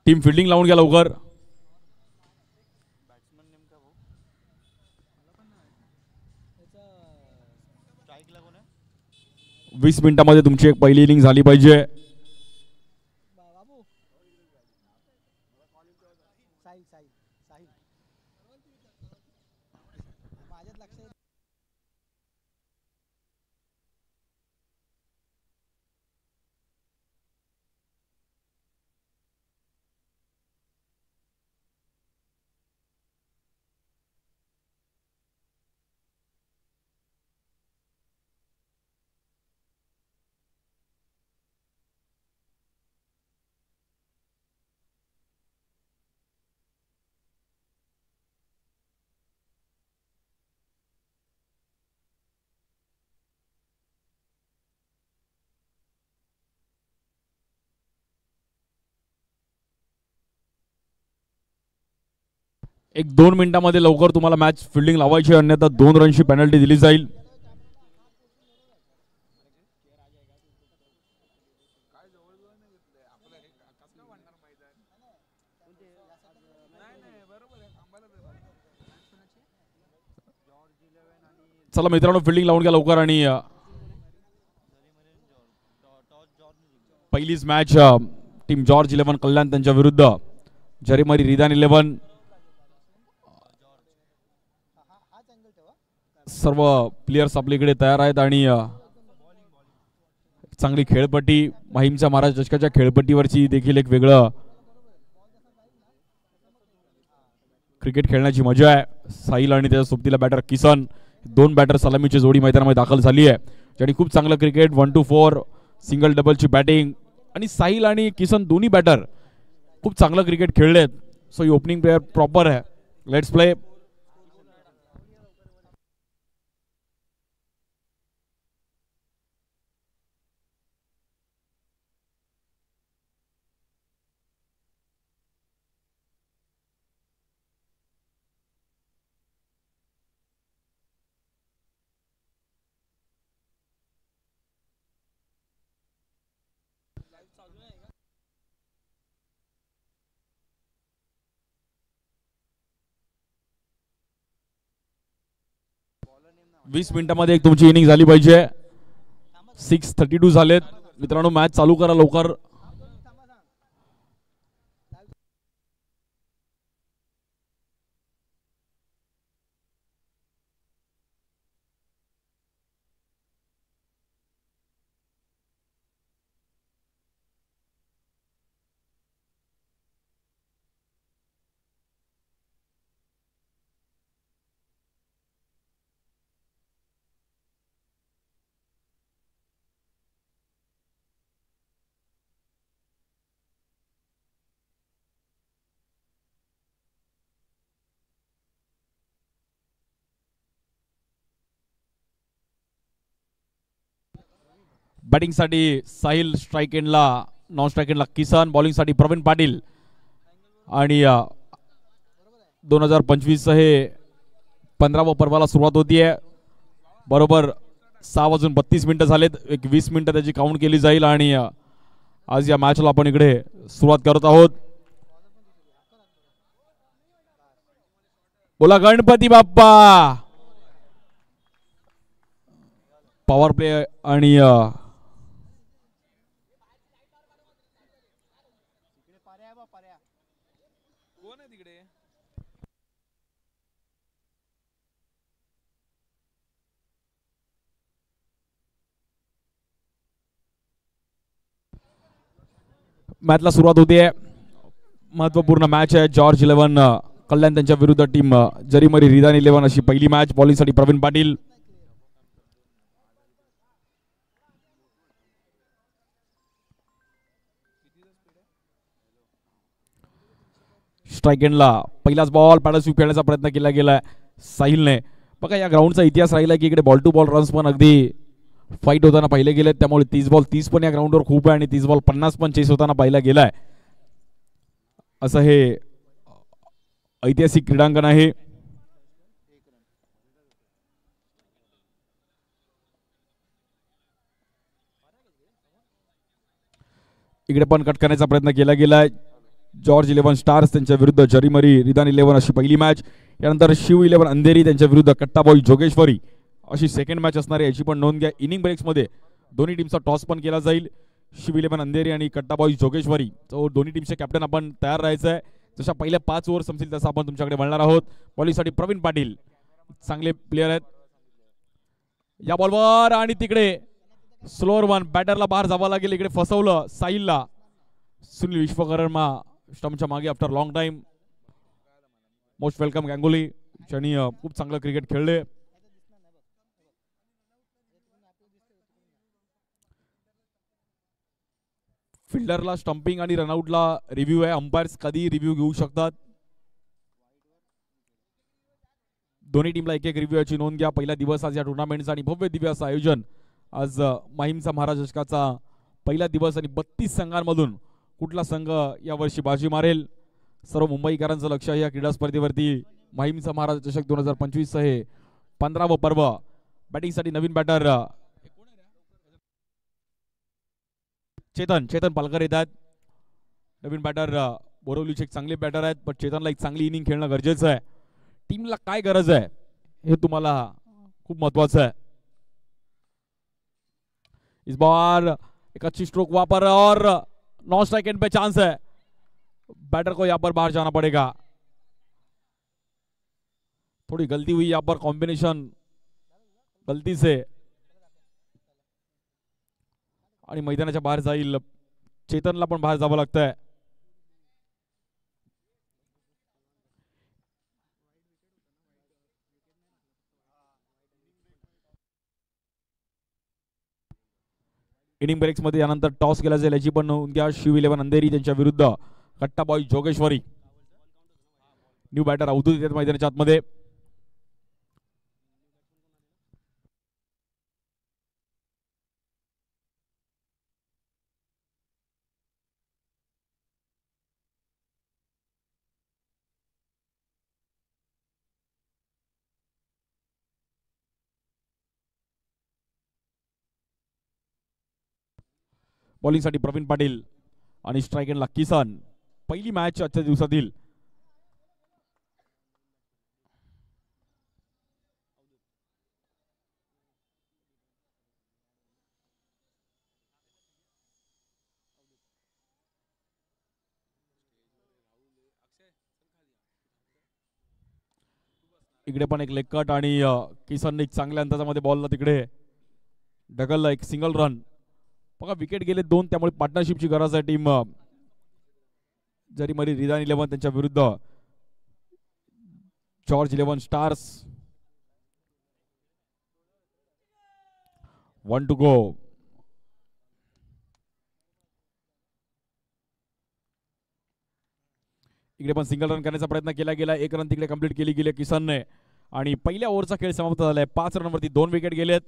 Team fielding लावून घ्या लवकर. 20 मिनिटांमध्ये तुमची एक पहिली इनिंग झाली पाहिजे. एक 2 मिनिटांमध्ये लवकर तुम्हाला मॅच फिल्डिंग लावायची, अन्यथा 2 रनची पेनल्टी दिली जाईल. चला मित्रांनो, फिल्डिंग लावून घ्या लवकर. आणि पहिलीच मॅच टीम जॉर्ज 11 कल्याण त्यांच्या विरुद्ध जरीमरी रिदान 11. सर्व प्लेयर्स आपल्याकडे तयार आहेत आणि चांगली खेळपट्टी, माहीमच्या महाराज चषकाच्या खेळपट्टीवरची देखील एक वेगळं क्रिकेट खेळण्याची मजा आहे. साहिल आणि त्याच्या सोबतीला बॅटर किसन, 2 बॅटर सलामीची जोडी मैदानामध्ये दाखल झाली आहे, ज्यांनी खूप चांगलं क्रिकेट 1 to 4 सिंगल डबलची बॅटिंग, आणि साहिल आणि किसन दोन्ही बॅटर खूप चांगलं क्रिकेट खेळलेत. सो ही ओपनिंग प्लेयर प्रॉपर आहे. Let's play. वीस मिनिटांमध्ये एक तुमची इनिंग झाली पाहिजे. 6:32 झालेत मित्रांनो. मॅच चालू करा लवकर. बॅटिंग साठी साहिल, स्ट्राइक एंडला नॉन स्ट्राइक एंडला किसन, बॉलिंग साठी प्रवीण पाटील. आणि 2025 हे 15व्या पर्वाला सुरुवात होतीये. बरोबर 6:32 झालेत. एक 20 मिनिटं त्याची काउंट केली जाईल आणि आज या मॅचला आपण इकडे सुरुवात करत आहोत. बोला गणपती बाप्पा. पॉवर प्ले आणि मॅचला सुरुवात होते. महत्वपूर्ण मॅच आहे. जॉर्ज 11 कल्याण त्यांच्या विरुद्ध टीम जरीमरी रिदान 11 अशी पहिली मॅच. बॉलिंग साठी प्रवीण पाटील. स्ट्राइक एंडला पहिलाच बॉल पॅडल स्वीप खेळण्याचा प्रयत्न केला गेलाय साहिलने. बघा या ग्राउंडचा इतिहास राहिला की इकडे बॉल टू बॉल रन्स पण अगदी फाईट होताना पाहिले गेले. त्यामुळे 30 बॉल 30 पण या ग्राउंडवर खूप आहे आणि 30 बॉल 50 पण चेस होताना पाहिला गेलाय. असं हे ऐतिहासिक क्रीडांगण आहे. इकडे पण कट करण्याचा प्रयत्न केला गेलाय. जॉर्ज 11 स्टार्स त्यांच्या विरुद्ध जरीमरी रिदान 11 अशी पहिली मॅच. यानंतर शिव 11 अंधेरी त्यांच्या विरुद्ध कट्टाबॉई जोगेश्वरी अशी सेकंड मॅच असणार आहे. याची पण नोंद घ्या. इनिंग ब्रेक्समध्ये दोन्ही टीमचा टॉस पण केला जाईल. शिव 11 अंधेरी आणि कट्टाबॉई जोगेश्वरी, तो दोन्ही टीमचे कॅप्टन आपण तयार राहायचं आहे. जशा पहिल्या 5 ओव्हर संपतील तसं आपण तुमच्याकडे वळणार आहोत. बॉलिंगसाठी प्रवीण पाटील चांगले प्लेयर आहेत या बॉलवर. आणि तिकडे स्लोअर वन, बॅटरला बाहेर जावं लागेल. इकडे फसवलं साहिलला. सुनील विश्वकर्मा स्टंपच्या मागे after long time. Most welcome Ganguly, ज्यांनी खूप चांगलं क्रिकेट खेळले. फिल्डरला स्टंपिंग आणि रनआउटला रिव्ह्यू आहे. अंपायर्स कधी रिव्ह्यू घेऊ शकतात. दोन्ही टीमला एक एक रिव्ह्यूची नोंद घ्या. पहिला दिवस आज या टुर्नामेंटचा आणि भव्य दिव्य असं आयोजन. आज माहीमचा महाराज चषकाचा पहिला दिवस आणि 32 संघांमधून कुठला संघ यावर्षी बाजी मारेल, सर्व मुंबईकरांचं लक्ष या क्रीडा स्पर्धेवरती. माहीमचा महाराज चषक 2025 हे 15वं पर्व. बॅटिंगसाठी नवीन बॅटर चेतन पालकर येतात. नवीन बॅटर बोरवलीचे एक चांगले बॅटर आहेत, पण चेतनला एक चांगली इनिंग खेळणं गरजेचं आहे. टीमला काय गरज आहे हे तुम्हाला खूप महत्वाचं आहे. इस बार एक अच्छी स्ट्रोक वहां पर और नॉन स्ट्राइक एंड पे चांस है. बैटर को यहां पर बाहर जाना पड़ेगा. थोड़ी गलती हुई यहां पर, कॉम्बिनेशन गलती से, आणि मैदानाच्या बाहेर जाईल. चेतनला पण बाहेर जावं लागतंय. इनिंग ब्रेक्स मध्ये यानंतर टॉस केला जाईल. याची पण नोंद घ्या. शिव 11 अंधेरी त्यांच्या विरुद्ध कट्टाबॉई जोगेश्वरी. न्यू बॅटर अवधूत येतात मैदानाच्या आतमध्ये. बॉलिंगसाठी प्रवीण पाटील आणि स्ट्राईक एंडला किसन. पहिली मॅच आजच्या दिवसातील. इकडे पण एक लेग कट आणि किसनने एक चांगल्या अंदाजामध्ये बॉलला तिकडे ढकलला. एक सिंगल रन. बघा विकेट गेले 2, त्यामुळे पार्टनरशिपची गरज आहे. टीम जरीमरी रिदान 11 त्यांच्या विरुद्ध जॉर्ज 11 स्टार्स. 1 to go. इकडे पण सिंगल रन करण्याचा प्रयत्न केला गेला. 1 रन तिकडे कंप्लीट केली गेली किसनने आणि पहिल्या ओव्हरचा खेळ समाप्त झालाय. 5 रनवरती 2 विकेट गेलेत.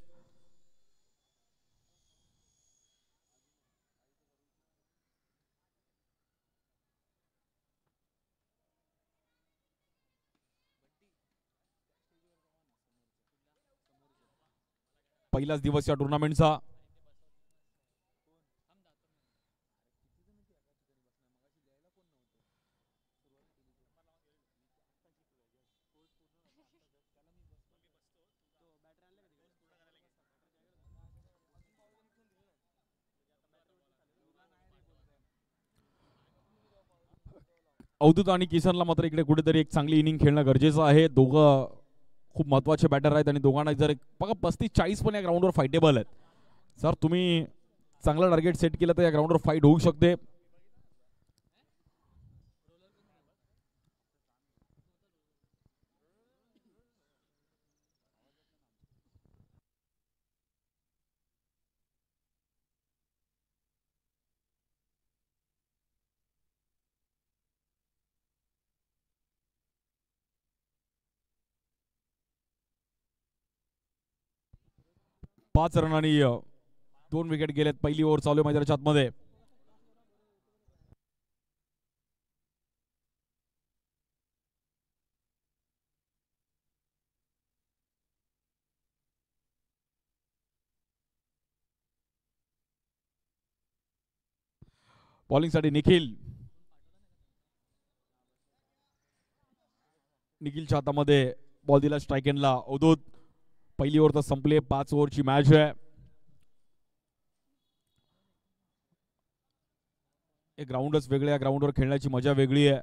पहिलाच दिवस या टुर्नामेंटचा. अवधूत आणि किसनला मात्र इकडे कुठेतरी एक चांगली इनिंग खेळणं गरजेचं आहे. दोघं खूप महत्वाचे बॅटर आहेत आणि दोघांना जर बघा 35-40 पण या ग्राउंडवर फायटेबल आहेत. सर तुम्ही चांगलं टार्गेट सेट केलं तर या ग्राउंडवर फाईट होऊ शकते. पाच रन आणि 2 विकेट गेलेत. पहिली ओव्हर चालू आहे मैदानाच्या आतमध्ये. बॉलिंगसाठी निखिल. निखिलच्या हातामध्ये बॉल दिला स्ट्राईक एंडला. अवधूत पहिली ओव्हर तर संपली. 5 ओव्हरची मॅच आहे. एक ग्राउंडच वेगळे. या ग्राउंडवर खेळण्याची मजा वेगळी आहे.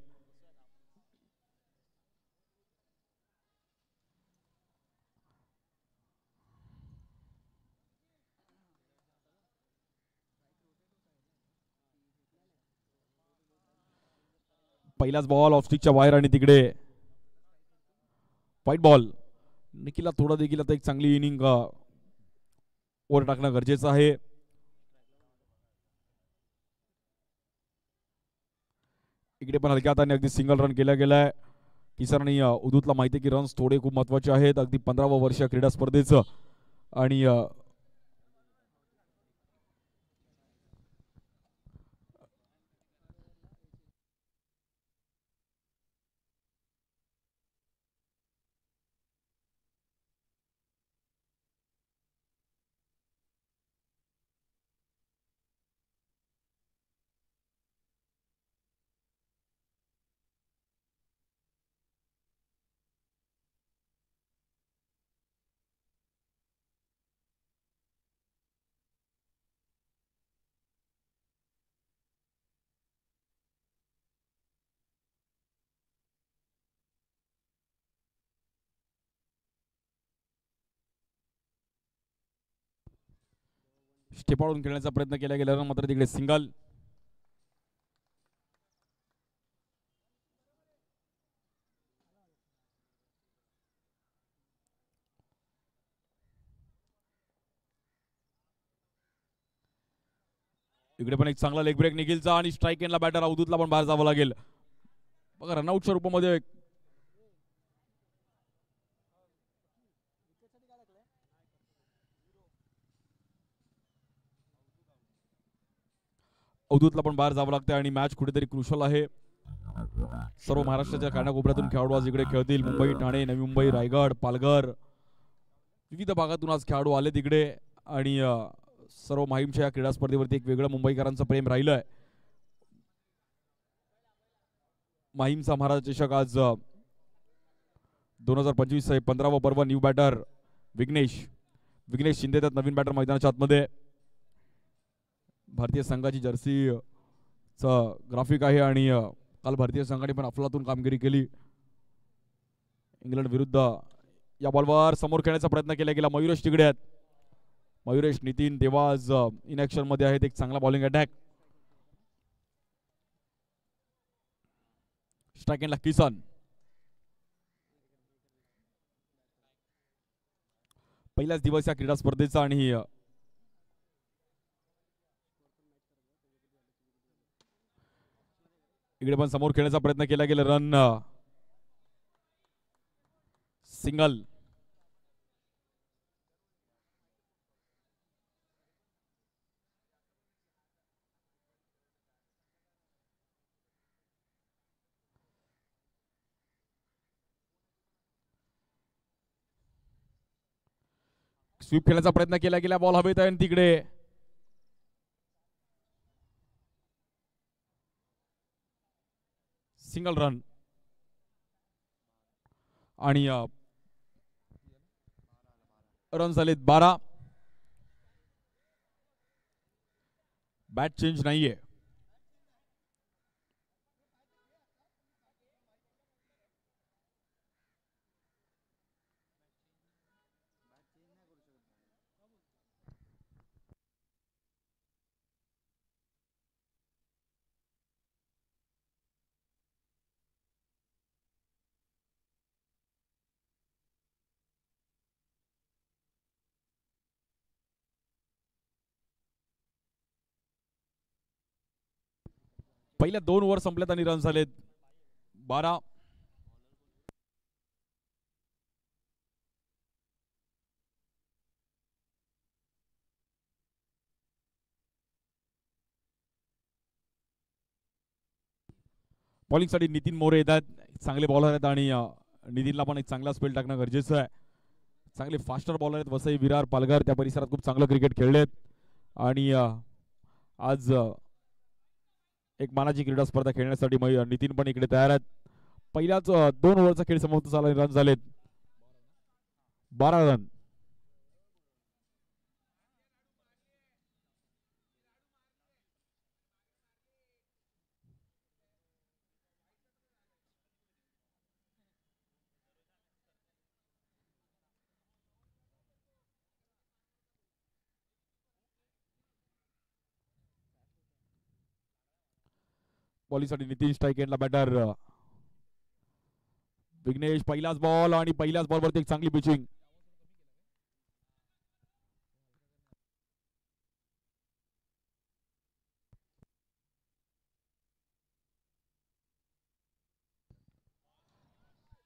पहिलाच बॉल ऑफस्टिकच्या बाहेर आणि तिकडे व्हाईट बॉल. निखिलला थोडं देखील आता एक चांगली इनिंग वर टाकणं गरजेचं आहे. इकडे पण हलक्या हाताने अगदी सिंगल रन केला गेलाय. किसन आणि उदूतला माहिती की रन्स थोडे खूप महत्वाचे आहेत. अगदी 15वं वर्ष क्रीडा स्पर्धेचं आणि स्टेपाळून खेळण्याचा प्रयत्न केला गेला मात्र तिकडे सिंगल. इकडे पण एक चांगला लेग ब्रेक निखिलचा आणि स्ट्राईक एंडला बॅटर अवधूतला पण बाहेर जावं लागेल. बघा रनआउटच्या रूपामध्ये अवधूतला पण बाहेर जावं लागतं आणि मॅच कुठेतरी क्रुशल आहे. सर्व महाराष्ट्राच्या कानाकोपऱ्यातून खेळाडू आज इकडे खेळतील. मुंबई, ठाणे, नवी मुंबई, रायगड, पालघर विविध भागातून आज खेळाडू आले तिकडे आणि सर्व माहीमच्या या क्रीडा स्पर्धेवरती एक वेगळं मुंबईकरांचं प्रेम राहिलंय. माहीमचा महाराज चषक आज 2025 15वं पर्व. न्यू बॅटर विघ्नेश शिंदे त्यात नवीन बॅटर मैदानाच्या आतमध्ये. भारतीय संघाची जर्सी ग्राफिक आहे आणि काल भारतीय संघाने पण अफलातून कामगिरी केली इंग्लंड विरुद्ध. या बॉलवर समोर खेळण्याचा प्रयत्न केला गेला. मयुरेश तिकडे आहेत. मयुरेश, नितीन देवाज इन ऍक्शन मध्ये आहेत. एक चांगला बॉलिंग अटॅक. स्ट्राईक एंडला किसन. पहिलाच दिवस या क्रीडा स्पर्धेचा आणि इकडे पण समोर खेळण्याचा प्रयत्न केला गेला. Run single. स्वीप खेळण्याचा प्रयत्न केला गेला. बॉल हवेत आहे तिकडे सिंगल रन आणि रन झालेत 12. बॅट चेंज नाहीये. पहिल्या 2 ओव्हर संपल्यात आणि रन झालेत 12. बॉलिंगसाठी नितीन मोरे येतात. चांगले बॉलर आहेत आणि नितीनला पण एक चांगला स्पेल टाकणं गरजेचं आहे. चांगले फास्टर बॉलर आहेत. वसई, विरार, पालघर त्या परिसरात खूप चांगलं क्रिकेट खेळलेत आणि आज एक मानाची क्रीडा स्पर्धा खेळण्यासाठी नितीन पण इकडे तयार आहेत. पहिल्याच 2 ओव्हरचा खेळ समाप्त झाला. रन झालेत 12 रन. बॉलिंगसाठी नितीन स्ट्राईक एंडला बॅटर विघ्नेश. पहिलाच बॉल आणि पहिल्याच बॉलवरती एक चांगली पिचिंग.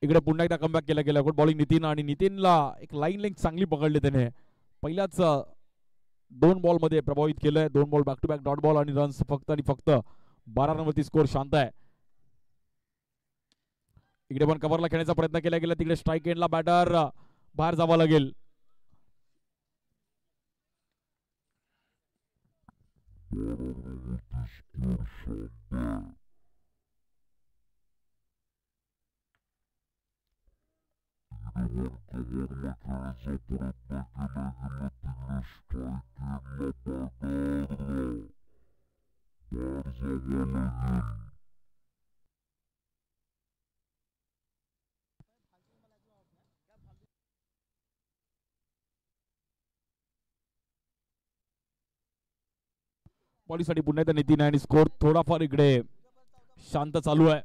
इकडे पुन्हा एकदा कमबॅक केला गेला. गुड बॉलिंग नितीन आणि नितीनला एक लाईन लेंथ चांगली पकडली त्याने. पहिल्याच 2 बॉल मध्ये प्रभावित केलंय. 2 ball back to back dot ball आणि रन्स फक्त आणि फक्त 12 रनवरती स्कोर शांत आहे. इकडे पण कव्हरला खेळण्याचा प्रयत्न केला गेला. तिकडे स्ट्राईक एंडला बॅटर बाहेर जावं लागेल. बॉलिंगसाठी पुन्हा एकदा नितीन आणि स्कोर थोडाफार इकडे शांत चालू आहे.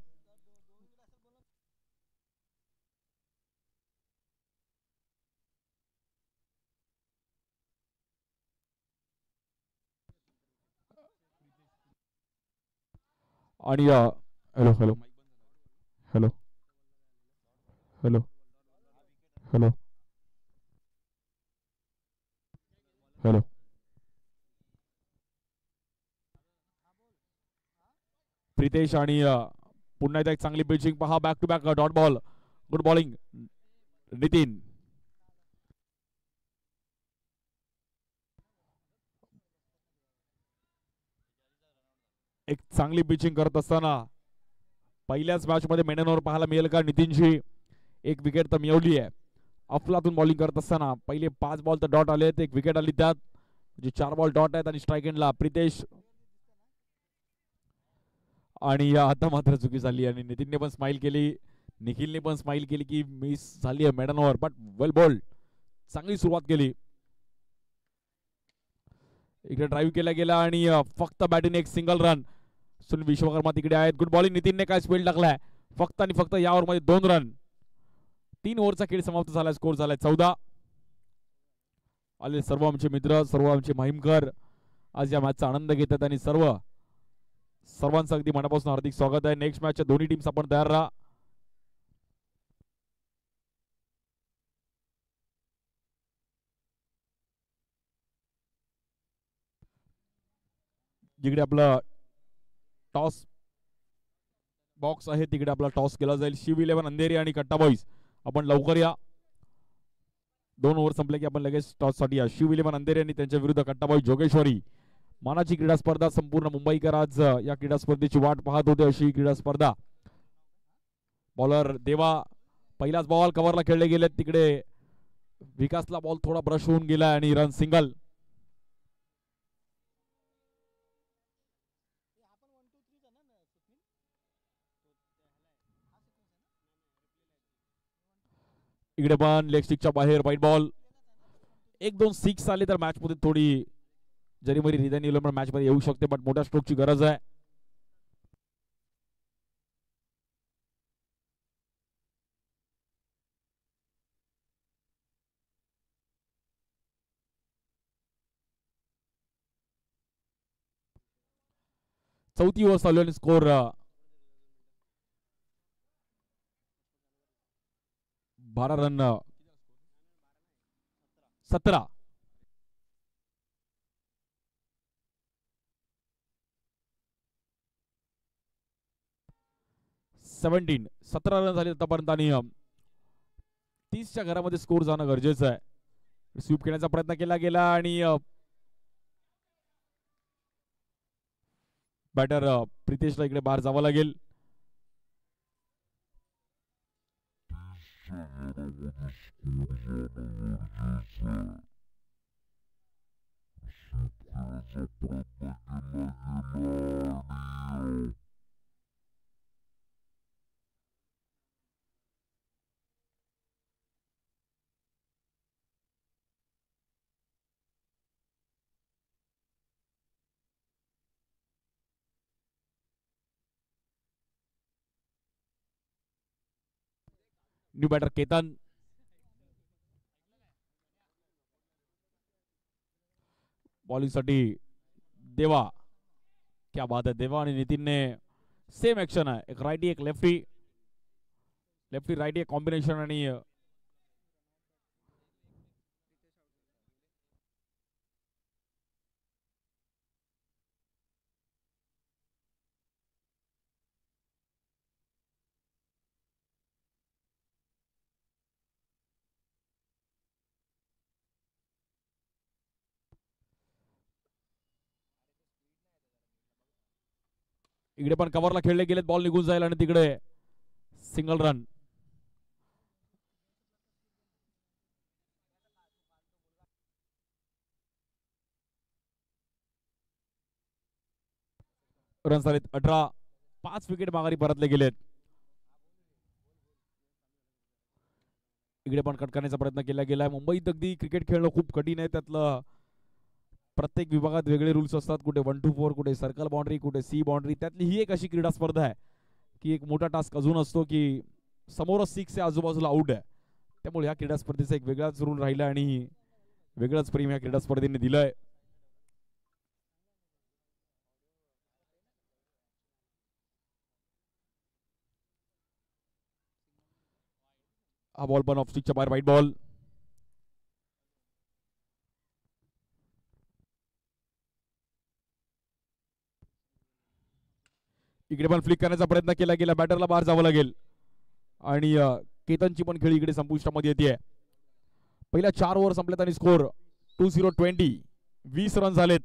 आणि hello hello hello hello hello hello. Pritesh आणि पुन्हा एकदा एक चांगली पिचिंग पहा. Back to back dot ball. Good bowling Nitin. एक चांगली पिचिंग करत असताना पहिल्याच मॅच मध्ये मेडनवर पाहायला मिळेल का नितीनची एक विकेट तर मिळवली आहे. अफलातून बॉलिंग करत असताना पहिले 5 बॉल तर डॉट आले. एक विकेट आली त्यात म्हणजे 4 बॉल डॉट आहेत. आणि स्ट्राईक एंडला प्रितेश. आणि आता मात्र चुकी झाली आणि नितीनने पण स्माइल केली. निखिलने पण स्माइल केली की मिस झाली आहे मेडनवर. But well bold. चांगली सुरुवात केली. इकडे ड्राईव्ह केला गेला आणि फक्त बॅटिंग एक सिंगल रन. सुनील विश्वकर्मा तिकडे आहेत. गुड बॉलिंग नितीनने काय स्पेल टाकलाय. फक्त आणि फक्त या ओव्हरमध्ये 2 रन. 3 ओव्हरचा खेळ समाप्त झाला. स्कोर झालाय 14. आले सर्व आमचे मित्र, सर्व आमचे माहीमकर आज या मॅचचा आनंद घेतात आणि सर्वांचं अगदी मनापासून हार्दिक स्वागत आहे. नेक्स्ट मॅचच्या दोन्ही टीम्स आपण तयार राहा. जिकडे आपला टॉस बॉक्स आहे तिकडे आपला टॉस केला जाईल. शिव 11 अंधेरी आणि कट्टा बॉईज आपण लवकर या. 2 ओव्हर संपले की आपण लगेच टॉस साठी या. शिव 11 अंधेरी आणि त्यांच्या विरुद्ध कट्टा बॉईज जोगेश्वरी. मानाची क्रीडा स्पर्धा. संपूर्ण मुंबईकर आज या क्रीडा स्पर्धेची वाट पाहत होते. अशी क्रीडा स्पर्धा. बॉलर देवा. पहिलाच बॉल कव्हरला खेळले गेले. तिकडे विकासला बॉल थोडा ब्रश होऊन गेला आणि रन सिंगल. इकडे पण लेग स्टिकच्या बाहेर व्हाईट बॉल. 1-2 सिक्स आले तर मॅच मध्ये थोडी जरी मरी रिदानी मॅच मध्ये येऊ शकते. बट मोठ्या स्ट्रोकची गरज आहे. चौथी ओव्हर चालू आणि स्कोर 12 रन 17. 17 रन झाले आतापर्यंत आणि 30च्या घरामध्ये स्कोर जाणं गरजेचं आहे. स्वीप खेळण्याचा प्रयत्न केला गेला आणि बॅटर प्रितेशला इकडे बाहेर जावं लागेल. New batter Ketan. बॉलिंग साठी देवा. क्या बात है. देवा आणि नितीनने सेम ऍक्शन आहे. एक रायटी एक लेफ्टी. लेफ्टी रायटी एक कॉम्बिनेशन. आणि इकडे पण कव्हरला खेळले गेलेत. बॉल निघून जाईल आणि तिकडे सिंगल रन. रन झालेत 18. 5 विकेट माघारी परतले गेलेत. इकडे पण कट करण्याचा प्रयत्न केला गेलाय. मुंबईत अगदी क्रिकेट खेळणं खूप कठीण आहे. त्यातलं प्रत्येक विभागात वेगळे रूल्स असतात. कुठे 1-2-4, कुठे सर्कल बाउंड्री, कुठे सी बाउंड्री. त्यातली ही एक अशी क्रीडा स्पर्धा आहे की एक मोठा टास्क अजून असतो की समोरच 6 आहे, आजूबाजूला आउट आहे. त्यामुळे या क्रीडा स्पर्धेचा एक वेगळाच रूल राहिला आणि वेगळंच प्रेम या क्रीडा स्पर्धेने दिलंय. हा बॉल पण ऑफस्टिकच्या बाहेर. वाईट बॉल. इकडे पण फ्लिक करण्याचा प्रयत्न केला गेला. बॅटरला बाहेर जावं लागेल. आणि केतनची पण खेळी इकडे संपुष्टामध्ये येते. पहिल्या 4 ओव्हर संपल्यात आणि स्कोर 20-20. 20 रन झालेत.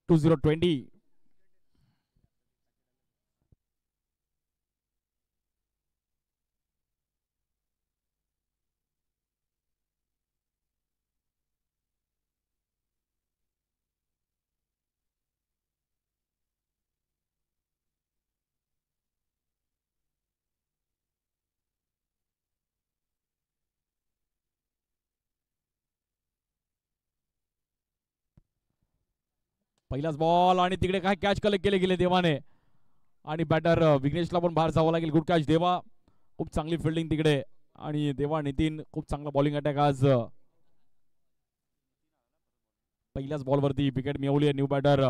टू 20. पहिलाच बॉल आणि तिकडे काय कॅच कलेक्ट केले गेले देवाने. आणि बॅटर विघ्नेशला पण बाहेर जावं लागेल. गुड कॅच देवा. खूप चांगली फिल्डिंग तिकडे. आणि देवा नितीन खूप चांगला बॉलिंग अटॅक आज. पहिल्याच बॉलवरती विकेट मिळवली आहे. न्यू बॅटर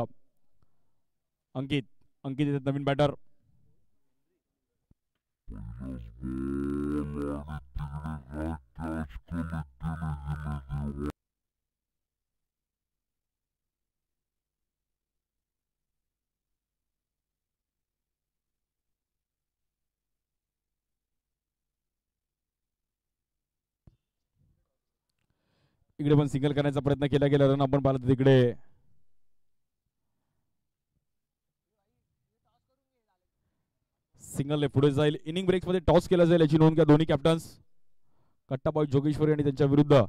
अंकित. अंकित नवीन बॅटर. इकडे पण सिंगल करण्याचा प्रयत्न केला गेला. रन आपण पाहिलं तिकडे सिंगल पुढे जाईल. इनिंग ब्रेक्स मध्ये टॉस केला जाईल याची नोंद घ्या दोन्ही कॅप्टन्स कट्टाबाई जोगेश्वरी आणि त्यांच्या विरुद्ध.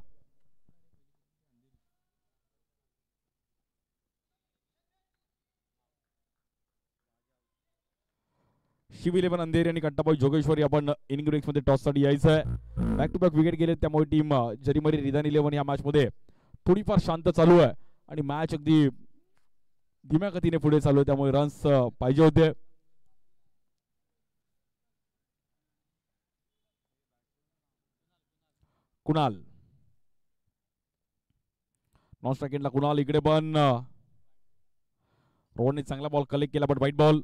शिव 11 अंधेरी आणि कट्टाबाई जोगेश्वरी आपण इनिंग ब्रेक्स मध्ये टॉस साठी यायचं आहे. बॅक टू बॅक विकेट गेले. त्यामुळे टीम जरीमरी रिदान 11 या मॅच मध्ये थोडीफार शांत चालू आहे आणि मॅच अगदी धीम्या गतीने पुढे चालू आहे. त्यामुळे रन्स पाहिजे होते. कुणाल. नॉन स्ट्राईकला कुणाल. इकडे पण रोहनने चांगला बॉल कलेक्ट केला बट वाईट बॉल.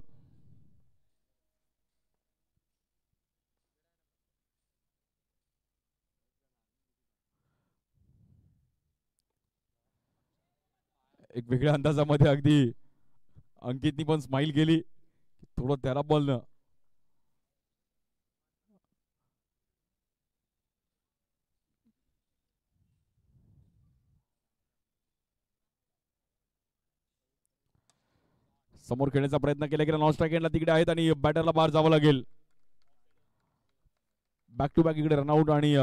एक वेगळ्या अंदाजामध्ये अगदी अंकितनी पण स्माइल केली. थोडं त्याला बॉलनं समोर खेळण्याचा प्रयत्न केला की नॉन स्ट्राईक एंडला तिकडे आहेत आणि बॅटरला बाहेर जावं लागेल. बॅक टू बॅक इकडे रनआउट आणि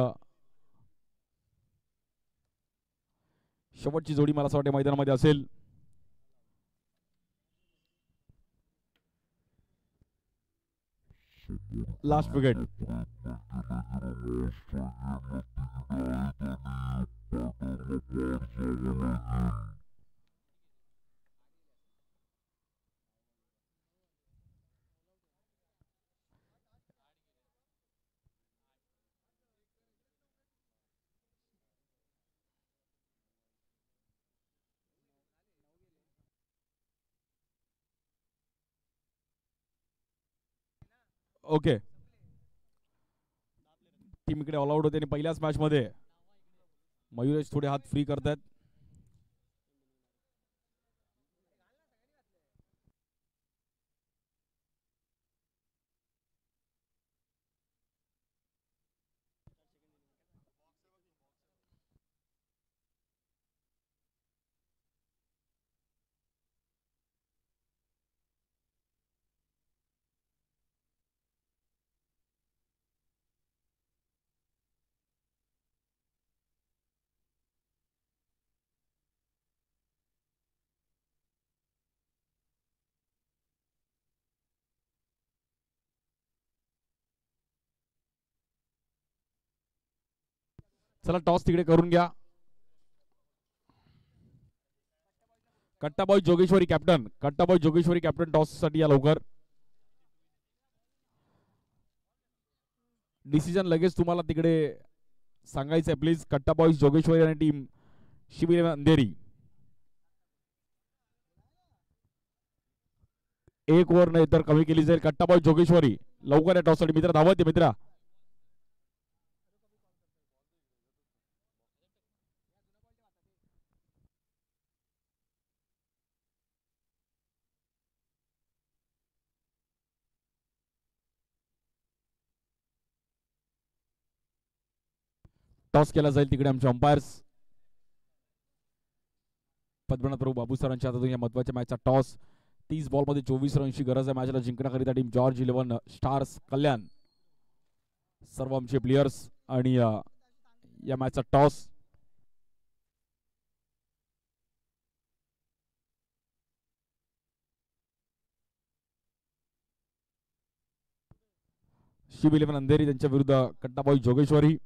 शेवटची जोडी मला असं वाटतं मैदानामध्ये असेल. Last wicket. ओके, टीम इकडे ऑल आउट होते आणि पहिल्याच मॅच मध्ये मयुरेश थोडे हात फ्री करतात. चला टॉस तिकडे करून घ्या. Kattaboy Jogeshwari captain, Kattaboy Jogeshwari captain toss साठी या लवकर. डिसिजन लगेच तुम्हाला तिकडे सांगायचं आहे प्लीज. कट्टाबॉय जोगेश्वरी आणि टीम शिबिर अंधेरी. एक ओव्हर नाही तर कमी केली जाईल. कट्टाबॉय जोगेश्वरी लवकर या टॉस साठी. मित्र धावत मित्रा. टॉस केला जाईल तिकडे आमचे अंपायर्स पद्मनाथ प्रभू बाबू सरांच्या हातातून या महत्वाच्या मॅचचा टॉस. 30 बॉलमध्ये 24 रनची गरज आहे मॅचला जिंकण्याकरिता. टीम जॉर्ज 11 स्टार्स कल्याण सर्व आमचे प्लेयर्स आणि या मॅचचा टॉस. शिव 11 अंधेरी त्यांच्या विरुद्ध कट्टाबॉय जोगेश्वरी.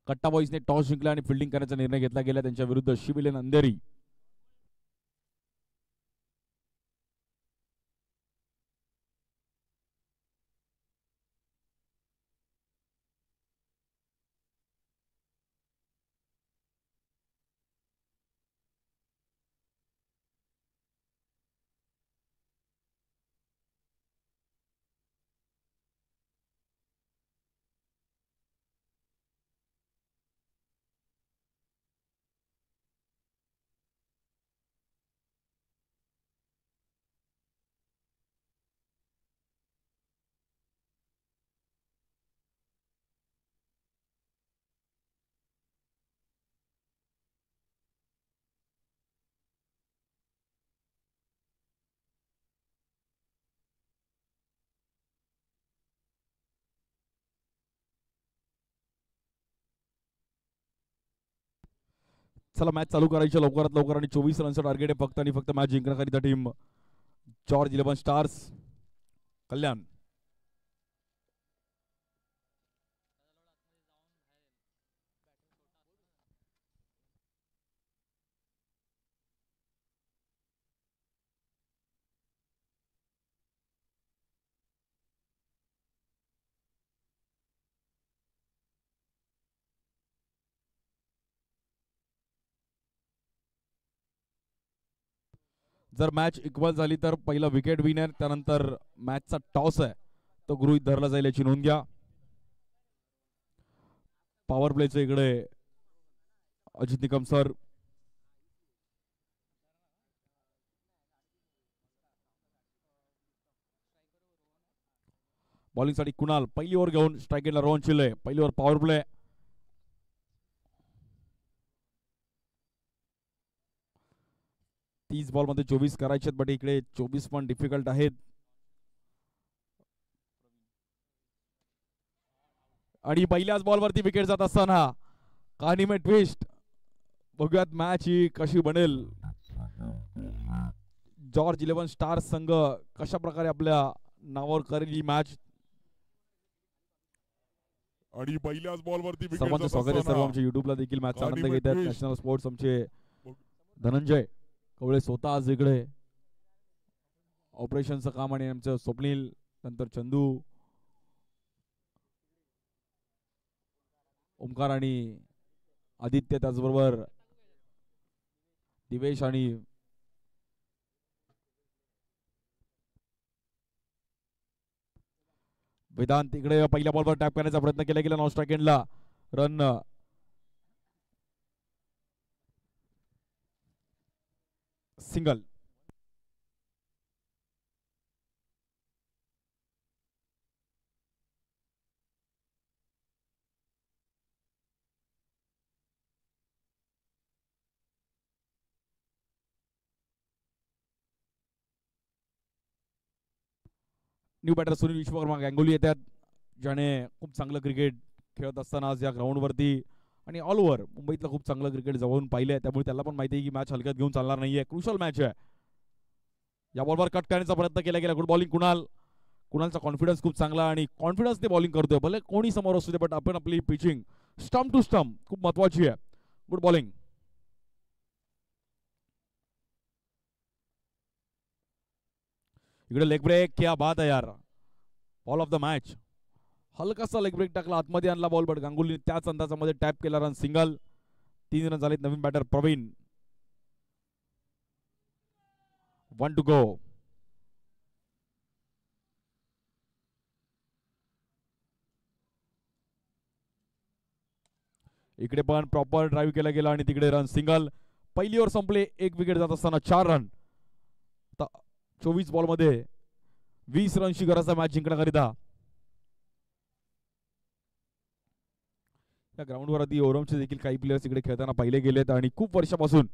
कट्टा बॉईजने टॉस जिंकला आणि फिल्डिंग करण्याचा निर्णय घेतला गेला त्यांच्या विरुद्ध शिव 11 अंधेरी. चला मॅच चालू करायची लवकरात लवकर आणि 24 रनचं टार्गेट आहे फक्त आणि फक्त मॅच जिंकण्याकरिता टीम जॉर्ज 11 स्टार्स कल्याण. जर मॅच इक्वल झाली तर पहिला विकेट विनर, त्यानंतर मॅचचा टॉस आहे तो गृहीत धरला जाईल याची नोंद घ्या. पॉवर प्लेचं इकडे अजित निकम सर. बॉलिंगसाठी कुणाल पहिली ओव्हर घेऊन स्ट्राईक एंडला रोहन चिल्ले. पहिली ओव्हर पॉवर प्ले. तीस बॉल मध्ये 24 करायचे बट इकडे 24 पण डिफिकल्ट आहेत. आणि पहिल्याच बॉलवरती विकेट जात असताना कहाणी में ट्विस्ट. बघूयात मॅच ही कशी बनेल. जॉर्ज 11 स्टार संघ कशा प्रकारे आपल्या नावावर करेल ही मॅच. आणि पहिल्याच बॉलवरती सर्वांचं स्वागत आहे. सर्व आमच्या युट्यूबला देखील मॅचचा आनंद घेत आहेत. नॅशनल स्पोर्ट्स आमचे धनंजय कवळे स्वतः आज इकडे ऑपरेशनचं काम आणि आमचं स्वप्नील नंतर चंदू ओमकार आणि आदित्य त्याचबरोबर दिवेश आणि वेदांत इकडे पहिल्या बॉलवर टॅप करण्याचा प्रयत्न केला गेला. नॉन स्ट्राईक एंडला run single. New batter Sunil Vishwakarma Ganguly येतात ज्याने खूप चांगलं क्रिकेट खेळत असताना आज या ग्राउंडवरती आणि ऑल ओव्हर मुंबईतलं खूप चांगलं क्रिकेट जवळून पाहिलंय. त्यामुळे त्याला पण माहिती आहे की मॅच हलक्यात घेऊन चालणार नाहीये. क्रुशल मॅच आहे. या बॉलवर कट करण्याचा प्रयत्न केला गेला. गुड बॉलिंग कुणालचा कॉन्फिडन्स खूप चांगला आणि कॉन्फिडन्सने बॉलिंग करतोय. भले कोणी समोर असू दे बट आपण आपली पिचिंग स्टंप टू स्टंप खूप महत्वाची आहे. Good bowling. इकडे लेग ब्रेक. क्या बात आहे यार. Ball of the match. हलकासा लेग ब्रेक टाकला आतमध्ये आणला बॉल बट गांगुलीने त्याच अंदाजामध्ये टॅप केला. Run single. 3 रन झालेत. नवीन बॅटर प्रवीण. 1 to go. इकडे पण प्रॉपर ड्राईव्ह केला गेला आणि तिकडे रन सिंगल. पहिली ओव्हर संपले. 1 विकेट जात असताना 4 रन. 24 बॉल मध्ये 20 रनची गरज आहे मॅच जिंकण्याकरिता. या ग्राउंडवर आधी ओरमचे देखील काही प्लेयर्स इकडे खेळताना पाहिले गेलेत आणि खूप वर्षापासून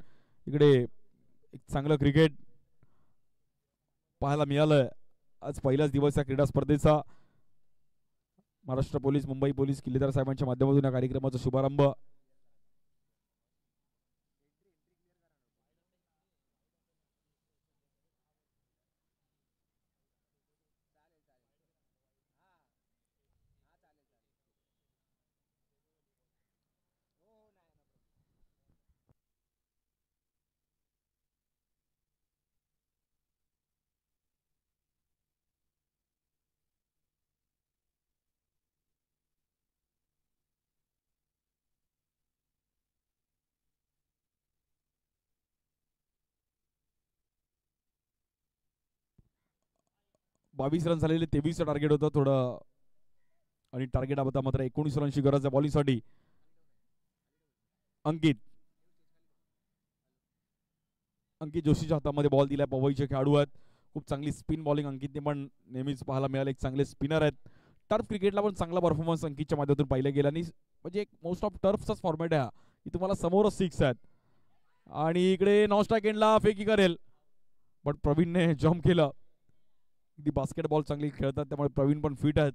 इकडे एक चांगलं क्रिकेट पाहायला मिळालं. आज पहिलाच दिवस या क्रीडा स्पर्धेचा. महाराष्ट्र पोलीस मुंबई पोलीस किल्लेदार साहेबांच्या माध्यमातून या कार्यक्रमाचा शुभारंभ. बावीस रन झालेले. 23 टार्गेट होतं थोडं आणि टार्गेट आता मात्र 19 रनची गरज आहे बॉलिंगसाठी. अंकित जोशीच्या हातामध्ये बॉल दिलाय. पवईचे खेळाडू आहेत. खूप चांगली स्पिन बॉलिंग अंकितने पण नेहमीच पाहायला मिळाले. एक चांगले स्पिनर आहेत. टर्फ क्रिकेटला पण चांगला परफॉर्मन्स अंकितच्या माध्यमातून पाहिलं गेलं आणि म्हणजे एक मोस्ट ऑफ टर्फचाच फॉर्मॅट आहे की तुम्हाला समोरच 6 आहेत. आणि इकडे नॉन स्ट्राईक एंडला फेकी करेल बट प्रवीणने जम्प केलं. ती बास्केटबॉल चांगली खेळतात त्यामुळे प्रवीण पण फिट आहेत.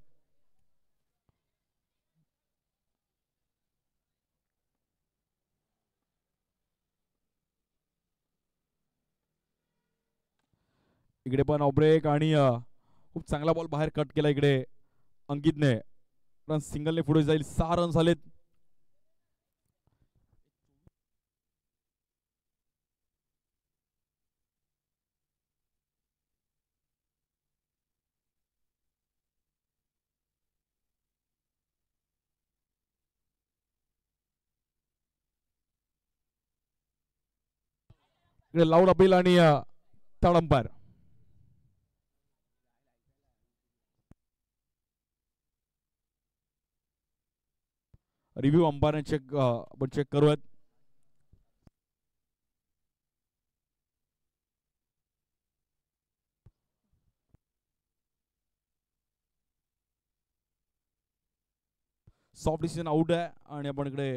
इकडे पण ब्रेक आणि खूप चांगला बॉल बाहेर कट केला इकडे अंकितने. रन सिंगलने पुढे जाईल. 6 रन झालेत. इकडे लाऊड अपील आणि थर्ड अंपायर. रिव्ह्यू अंपायरने चेक आपण चेक करूयात. सॉफ्ट डिसिजन आउट आहे आणि आपण इकडे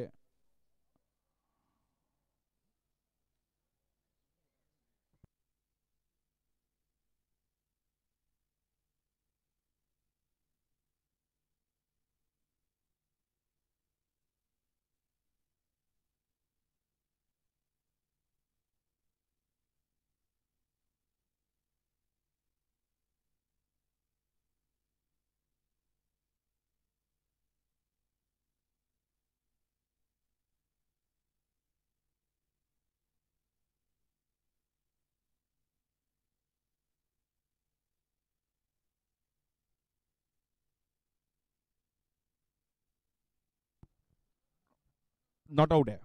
नॉट आउट आहे.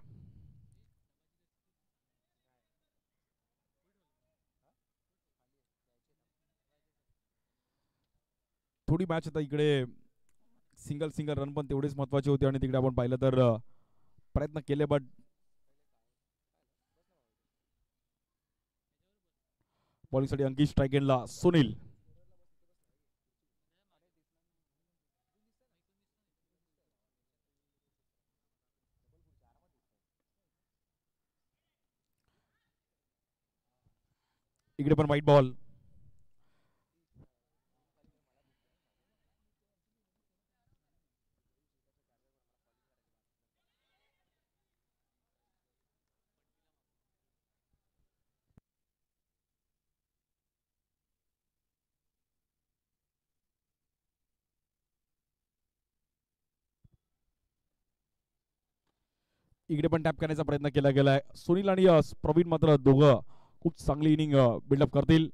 थोडी मॅच आता इकडे सिंगल सिंगल रन पण तेवढेच महत्वाचे होते आणि तिकडे आपण पाहिलं तर प्रयत्न केले बट बॉलिंगसाठी अंकित स्ट्राईक एंडला सुनील. इकडे पण वाईट बॉल. इकडे पण टॅप करण्याचा प्रयत्न केला गेलाय. सुनील आणि प्रवीण मात्र दोघं खूप चांगली इनिंग बिल्डअप करतील.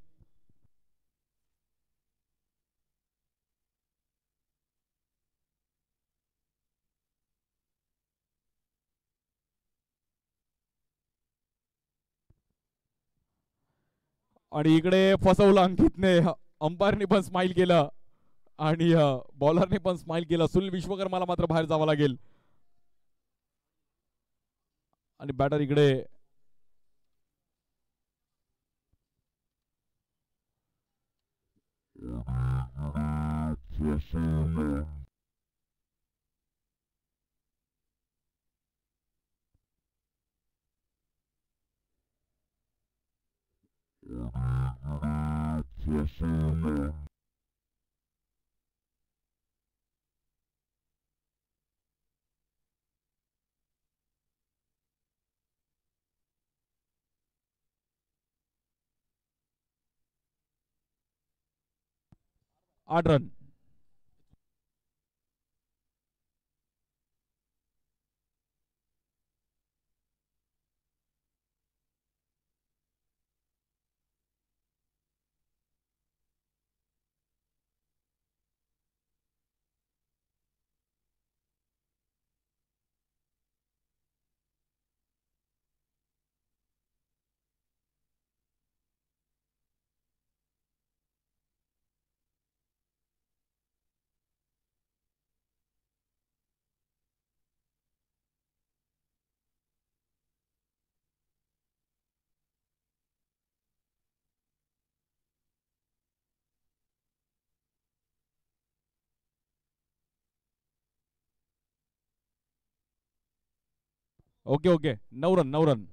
आणि इकडे फसवलं अंकितने. अंपायरने पण स्माइल केलं आणि बॉलरने पण स्माइल केलं. सुनील विश्वकर्माला मात्र बाहेर जावं लागेल आणि बॅटर इकडे आठ run. Okay okay 9 run 9 run.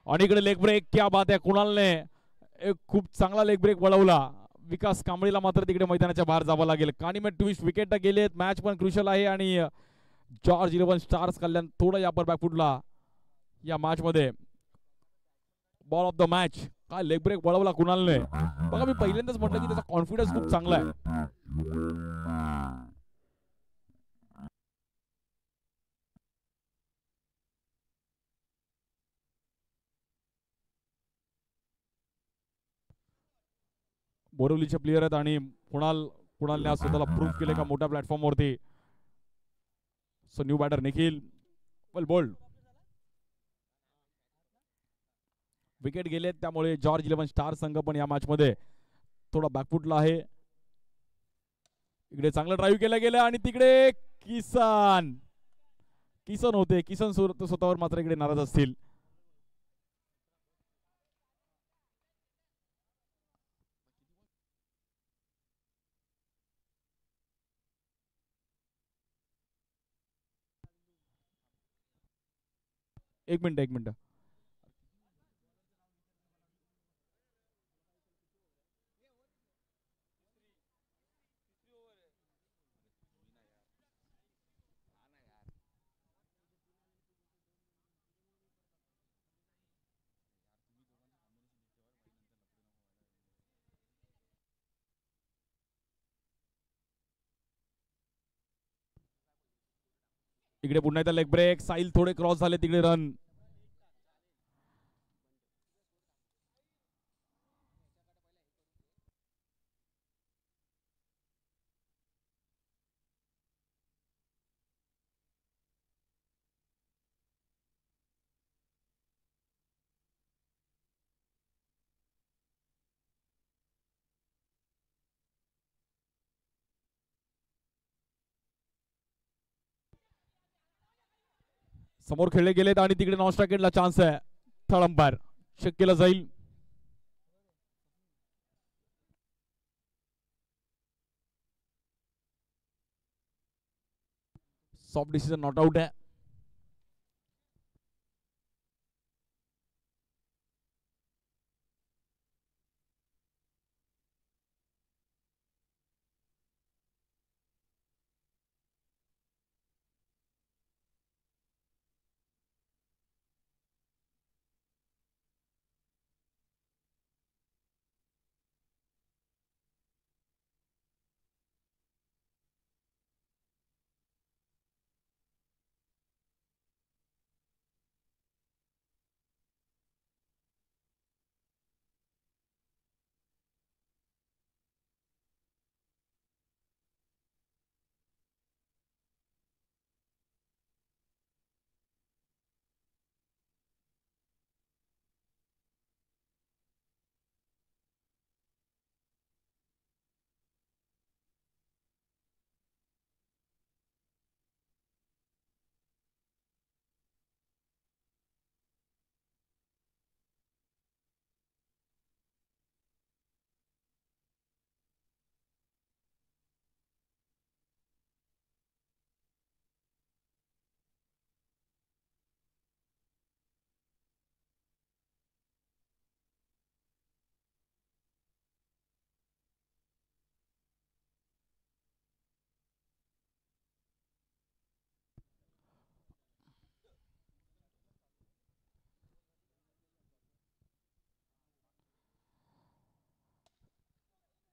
आणि इकडे लेग ब्रेक, क्या बात आहे, कुणालने एक खूप चांगला लेग ब्रेक वळवला. विकास कांबळीला मात्र तिकडे मैदानाच्या बाहेर जावं लागेल. कानिमेट ट्विस्ट विकेट गेलेत. मॅच पण क्रुशल आहे आणि जॉर्ज 11 स्टार्स कल्याण थोडं या पर बॅकफुटला या मॅच मध्ये. बॉल ऑफ द मॅच, काय लेग ब्रेक वळवला कुणालने. बघा मी पहिल्यांदाच म्हटलं की त्याचा कॉन्फिडन्स खूप चांगला आहे. बोरिवलीचे प्लेयर आहेत आणि कुणालने आज स्वतःला प्रूव्ह केले का मोठ्या प्लॅटफॉर्मवरती. सो न्यू बॅटर निखिल वेल बोल्ड. विकेट गेलेत त्यामुळे जॉर्ज 11 स्टार संघ पण या मॅच मध्ये थोडा बॅकफुटला आहे. इकडे चांगलं ड्राईव्ह केलं गेलं आणि तिकडे किसन होते. किसन स्वतःवर मात्र इकडे नाराज असतील. एक मिनिट. इकडे पुन्हा एकदा लेग ब्रेक. साईल थोडे क्रॉस झाले तिकडे रन. समोर खेळले गेलेत आणि तिकडे नॉन स्ट्रायकेटला चान्स आहे. थर्ड अंपायर चेक केलं जाईल. सॉफ्ट डिसिजन नॉट आउट आहे.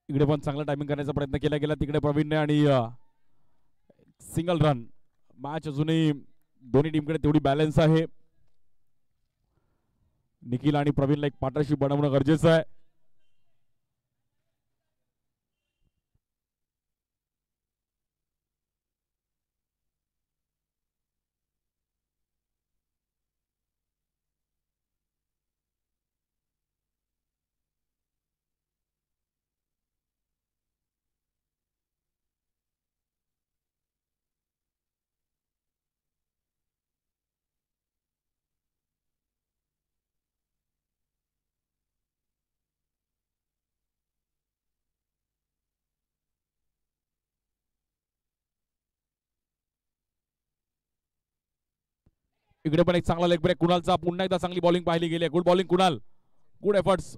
इकडे पण चांगला टायमिंग करण्याचा प्रयत्न केला गेला तिकडे प्रवीणने आणि सिंगल रन. मॅच अजूनही दोन्ही टीमकडे तेवढी बॅलन्स आहे. निखिल आणि प्रवीणला एक पार्टनरशिप बनवणं गरजेचं आहे. इकडे पण एक चांगला लेग ब्रेक कुणालचा. पुन्हा एकदा चांगली बॉलिंग पाहिली गेली. Good bowling Kunal, good efforts.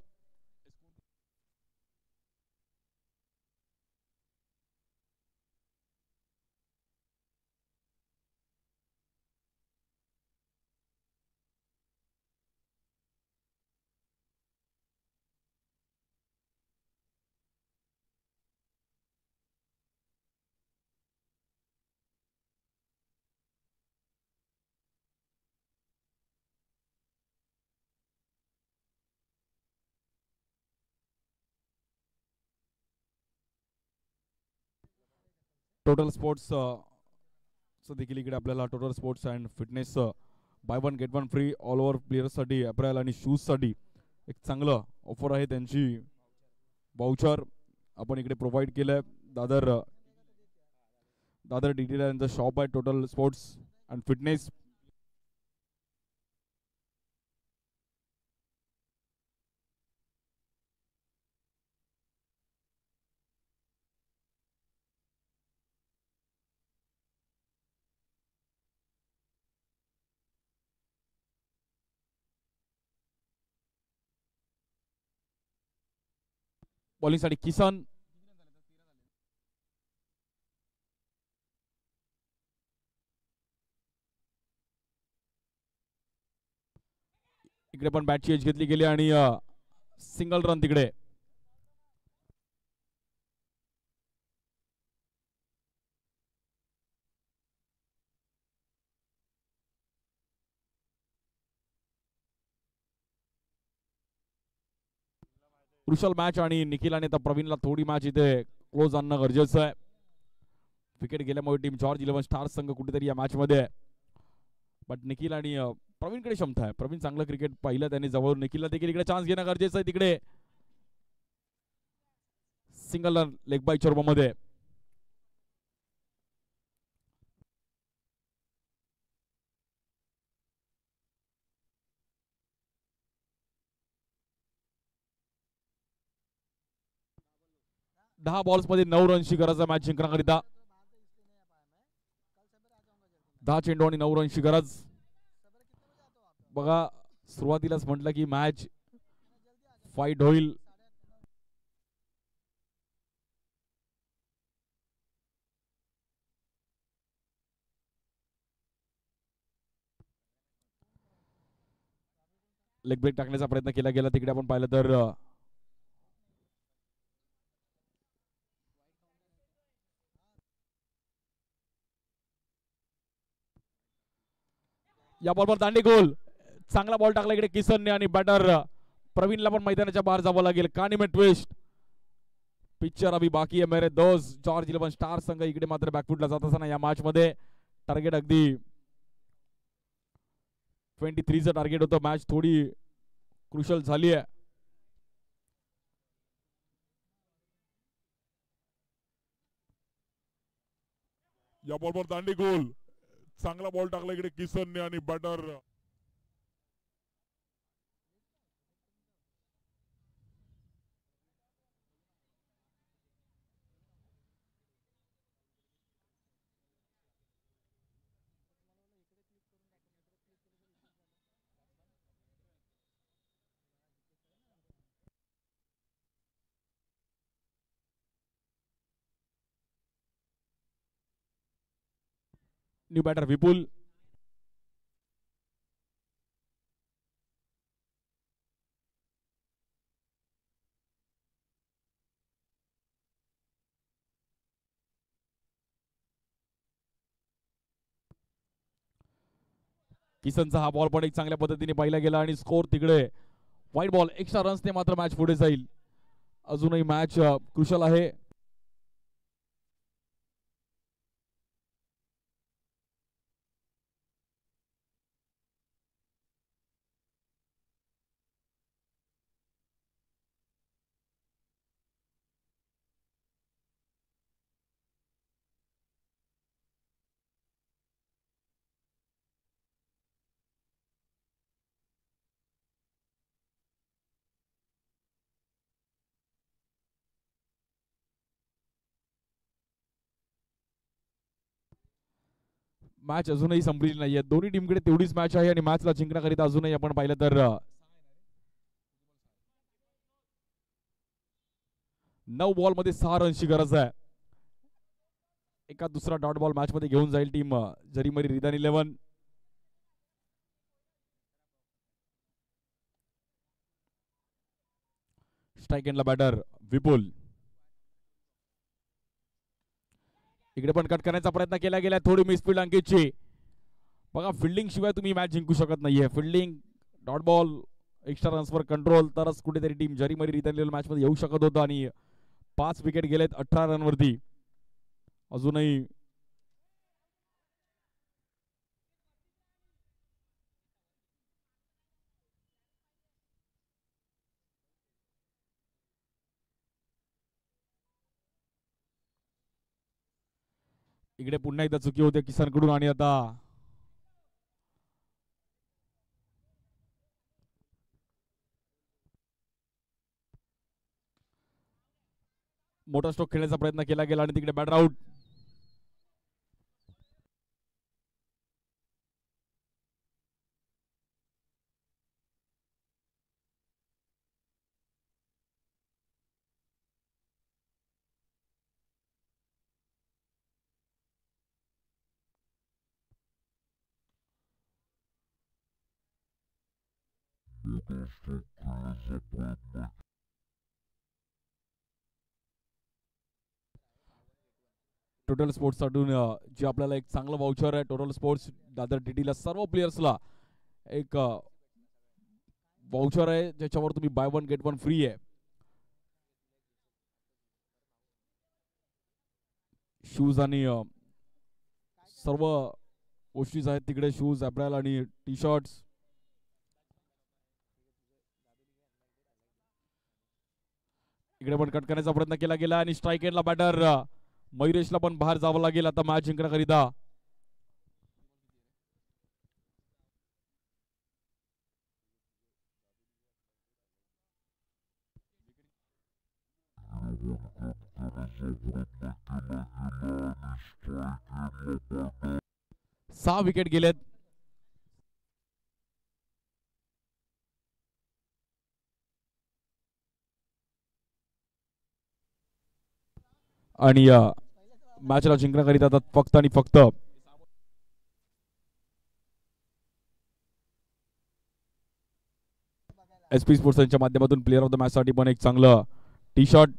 Total sports देखील इकडे आपल्याला total sports and fitness buy one get one free all over प्लेयर्ससाठी अप्रॅल आणि शूजसाठी एक चांगलं ऑफर आहे त्यांची. वाउचर आपण इकडे प्रोव्हाइड केलंय. दादर दादर डिटेल यांचं शॉप आहे टोटल स्पोर्ट्स अँड फिटनेस. बॉलिंगसाठी किसन. इकडे पण बॅटची एज घेतली गेली आणि सिंगल रन तिकडे. क्रुशल मॅच आणि निखिल आणि प्रवीणला थोडी मॅच इथे क्लोज आणणं गरजेचं आहे. विकेट गेल्यामुळे टीम जॉर्ज 11 स्टार्स संघ कुठेतरी या मॅच मध्ये आहे. बट निखिल आणि प्रवीणकडे क्षमता आहे. प्रवीण चांगलं क्रिकेट पाहिलं त्यांनी जवळ. निखिलला देखील इकडे चान्स घेणं गरजेचं आहे. तिकडे सिंगल रन लेग बायच्या रूपामध्ये. दहा बॉल्स मध्ये 9 रनची गरज आहे मॅच जिंकण्याकरिता. 10 चेंडू आणि 9 रनची गरज. बघा सुरुवातीलाच म्हटलं की मॅच फाईट होईल. लेग ब्रेक टाकण्याचा प्रयत्न केला गेला. तिकडे आपण पाहिलं तर या बॉलवर दांडी गोल. चांगला बॉल टाकला इकडे किसनने आणि बॅटर प्रवीणला पण मैदानाच्या बाहेर जावं लागेल. कानी में ट्विस्ट. पिक्चर अभी बाकी है मेरे दोस्त. जॉर्ज 11 स्टार संघ इकडे मात्र बॅकफुटला जात असताना या मॅच मध्ये टार्गेट अगदी 23चं टार्गेट होतं. मॅच थोडी क्रुशल झाली आहे. या बॉलवर दांडी गोल. चांगला बॉल टाकला इकडे किसनने आणि बॅटर न्यू बॅटर विपुल. किसनचा हा बॉल पण एक चांगल्या पद्धतीने पाहिला गेला आणि स्कोर तिकडे व्हाईट बॉल. एक्स्ट्रा रन्सने मात्र मॅच पुढे जाईल. अजूनही मॅच क्रुशल आहे. मॅच अजूनही संपलेली नाहीये. दोन्ही टीमकडे तेवढीच मॅच आहे आणि मॅचला जिंकण्याकरिता अजूनही आपण पाहिलं तर 9 बॉल मध्ये 6 रनची गरज आहे. एका दुसरा डॉट बॉल मॅच मध्ये घेऊन जाईल टीम जरीमरी रिदान 11. स्ट्राइक एंडला बॅटर विपुल. इकडे पण कट करण्याचा प्रयत्न केला गेला. थोडी मिसफील्ड अंकितची. बघा फिल्डिंग शिवाय तुम्ही मॅच जिंकू शकत नाहीये. फिल्डिंग, डॉट बॉल, एक्स्ट्रा रन्सवर कंट्रोल तरच कुठेतरी टीम जरीमरी रिदान 11 मॅच मध्ये येऊ शकत होतं. आणि 5 विकेट गेलेत 18 रन वरती. अजूनही इकडे पुन्हा एकदा चुकी होते किसन कडून. आणि आता मोठा स्ट्रोक खेळण्याचा प्रयत्न केला गेला आणि तिकडे बॅटर आउट. टोटल स्पोर्ट्स साठी जे आपल्याला एक चांगलं वाउचर आहे. टोटल स्पोर्ट्स दादर टीटीला सर्व प्लेयर्सला एक वाउचर आहे ज्याच्यावर तुम्ही bye one get one free आहे. शूज आणि सर्व गोष्टी आहेत तिकडे. शूज, अप्रॅल आणि टी शर्ट्स. इकडे पण कट करण्याचा प्रयत्न केला गेला आणि स्ट्राइक एंडला बॅटर मयुरेशला पण बाहेर जावं लागेल आता मॅच जिंकण्याकरिता. सहा विकेट गेलेत. आणि मॅचला जिंकण्याकरिता आता फक्त आणि फक्त एसपी स्पोर्ट्सच्या माध्यमातून प्लेअर ऑफ द मॅच साठी पण एक चांगलं टी शर्ट.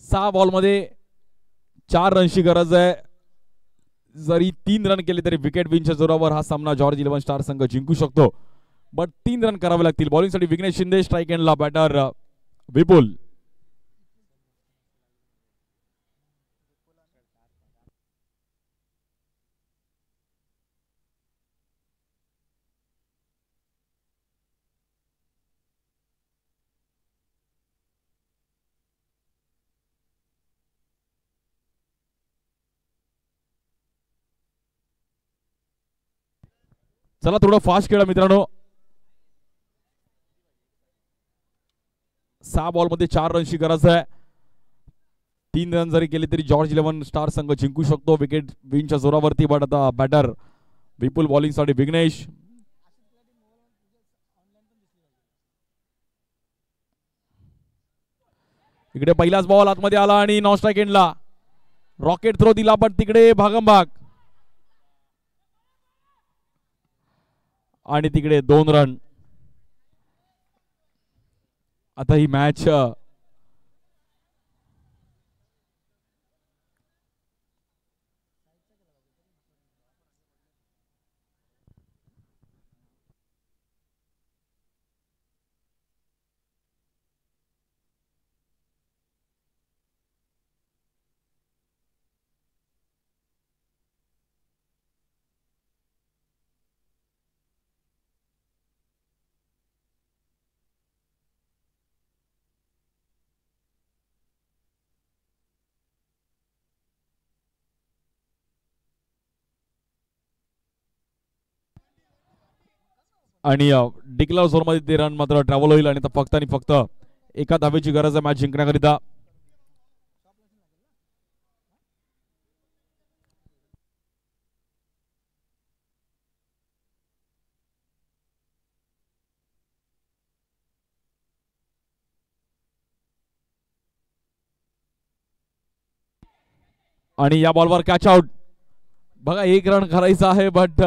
सहा बॉल मध्ये 4 रनची गरज आहे. जरी 3 रन केले तरी विकेट विनच्या जोरावर हा सामना जॉर्ज 11 स्टार संघ जिंकू शकतो. बट 3 रन करावे लागतील. बॉलिंग साठी विघ्नेश शिंदे. स्ट्राइक एंडला बॅटर विपुल. चला थोडं फास्ट खेळा मित्रांनो. 6 बॉल मध्ये 4 रनची गरज आहे. 3 रन जरी केले तरी जॉर्ज 11 स्टार संघ जिंकू शकतो विकेट विनच्या जोरावरती. बट आता बॅटर विपुल, बॉलिंग साठी विघ्नेश. इकडे पहिलाच बॉल आतमध्ये आला आणि नॉन स्ट्राइक एंडला रॉकेट थ्रो दिला. पण तिकडे भागमभाग आणि तिकडे 2 रन. आता ही मॅच आणि डिक्लेअर झोनमध्ये ते रन मात्र ट्रॅव्हल होईल आणि फक्त आणि फक्त एका धावेची गरज आहे मॅच जिंकण्याकरिता. आणि या बॉलवर कॅच आउट. बघा एक रन करायचा आहे बट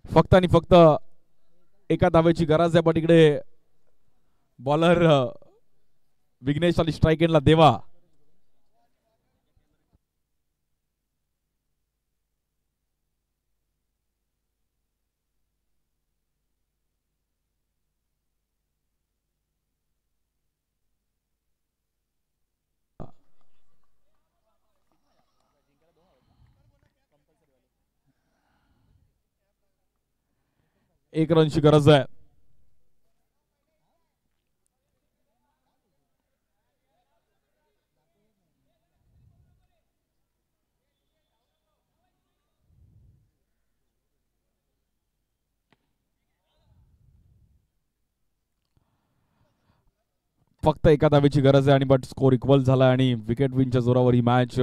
फक्त आणि फक्त एका धावेची गरज आहे. पण इकडे बॉलर विघ्नेश अली स्ट्राईक एंडला देवा. एक रनची गरज आहे. फक्त एका धावेची गरज आहे आणि बट स्कोर इक्वल झाला आणि विकेट विनच्या जोरावर ही मॅच